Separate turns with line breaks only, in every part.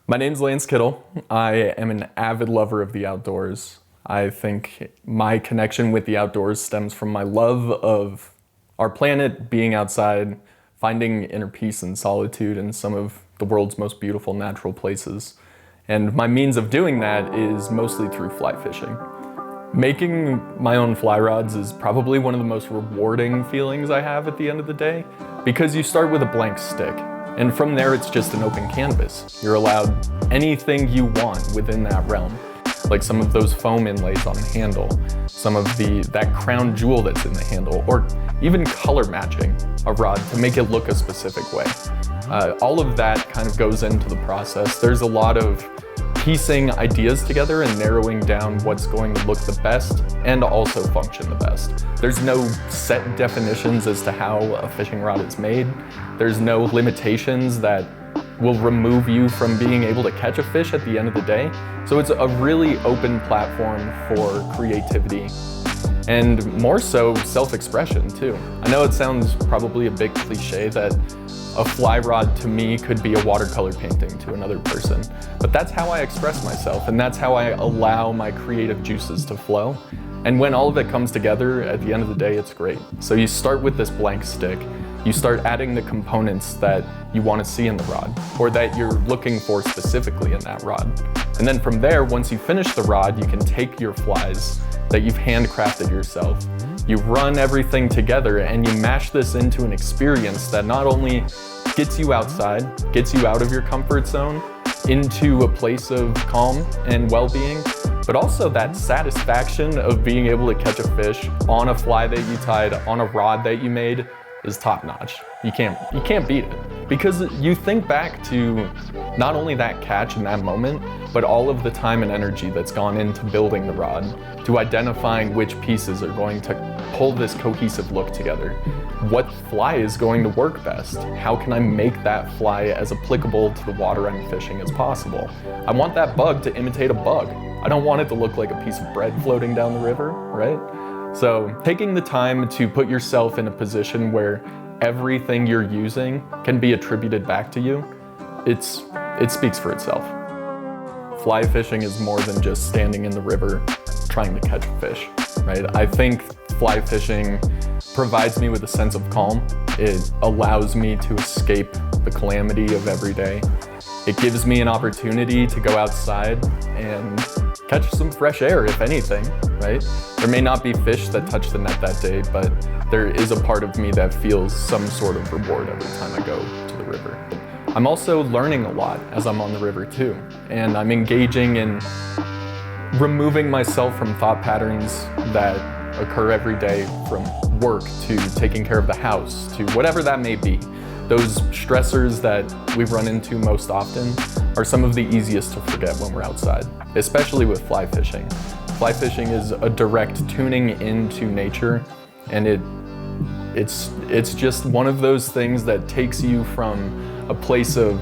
My name's Lance Kittel. I am an avid lover of the outdoors. I think my connection with the outdoors stems from my love of our planet, being outside, finding inner peace and solitude in some of the world's most beautiful natural places. And my means of doing that is mostly through fly fishing. Making my own fly rods is probably one of the most rewarding feelings I have at the end of the day, because you start with a blank stick. And from there, it's just an open canvas. You're allowed anything you want within that realm. Like some of those foam inlays on the handle, some of that crown jewel that's in the handle, or even color matching a rod to make it look a specific way. All of that kind of goes into the process. There's a lot of piecing ideas together and narrowing down what's going to look the best and also function the best. There's no set definitions as to how a fishing rod is made. There's no limitations that will remove you from being able to catch a fish at the end of the day. So it's a really open platform for creativity and more so self-expression too. I know it sounds probably a bit cliche that a fly rod to me could be a watercolor painting to another person, but that's how I express myself and that's how I allow my creative juices to flow. And when all of it comes together, at the end of the day, it's great. So you start with this blank stick, you start adding the components that you want to see in the rod or that you're looking for specifically in that rod. And then from there, once you finish the rod, you can take your flies that you've handcrafted yourself. You run everything together and you mash this into an experience that not only gets you outside, gets you out of your comfort zone, into a place of calm and well-being, but also that satisfaction of being able to catch a fish on a fly that you tied, on a rod that you made, is top-notch. You can't beat it. Because you think back to not only that catch in that moment, but all of the time and energy that's gone into building the rod, to identifying which pieces are going to pull this cohesive look together. What fly is going to work best? How can I make that fly as applicable to the water I'm fishing as possible? I want that bug to imitate a bug. I don't want it to look like a piece of bread floating down the river, right? So taking the time to put yourself in a position where everything you're using can be attributed back to you, it speaks for itself. Fly fishing is more than just standing in the river trying to catch a fish, right? I think fly fishing provides me with a sense of calm. It allows me to escape the calamity of every day. It gives me an opportunity to go outside and catch some fresh air, if anything, right? There may not be fish that touch the net that day, but there is a part of me that feels some sort of reward every time I go to the river. I'm also learning a lot as I'm on the river too, and I'm engaging in removing myself from thought patterns that occur every day, from work to taking care of the house to whatever that may be. Those stressors that we run into most often are some of the easiest to forget when we're outside, especially with fly fishing. Fly fishing is a direct tuning into nature, and it's just one of those things that takes you from a place of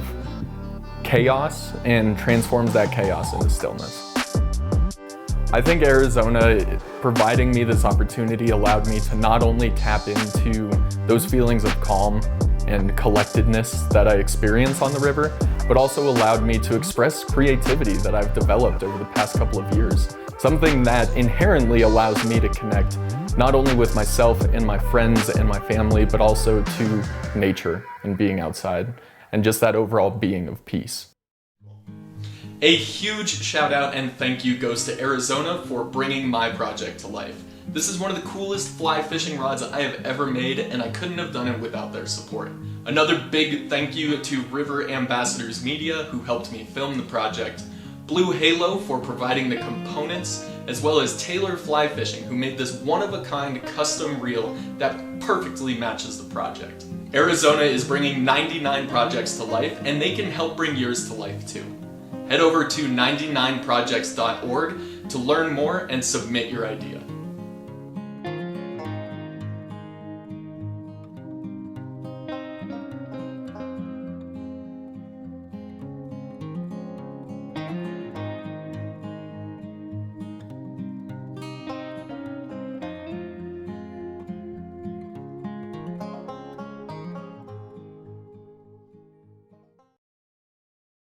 chaos and transforms that chaos into stillness. I think Arizona providing me this opportunity allowed me to not only tap into those feelings of calm and collectedness that I experience on the river, but also allowed me to express creativity that I've developed over the past couple of years. Something that inherently allows me to connect not only with myself and my friends and my family, but also to nature and being outside and just that overall being of peace.
A huge shout out and thank you goes to Arizona for bringing my project to life. This is one of the coolest fly fishing rods I have ever made, and I couldn't have done it without their support. Another big thank you to River Ambassadors Media, who helped me film the project, Blue Halo for providing the components, as well as Taylor Fly Fishing, who made this one-of-a-kind custom reel that perfectly matches the project. Arizona is bringing 99 projects to life, and they can help bring yours to life too. Head over to 99projects.org to learn more and submit your idea.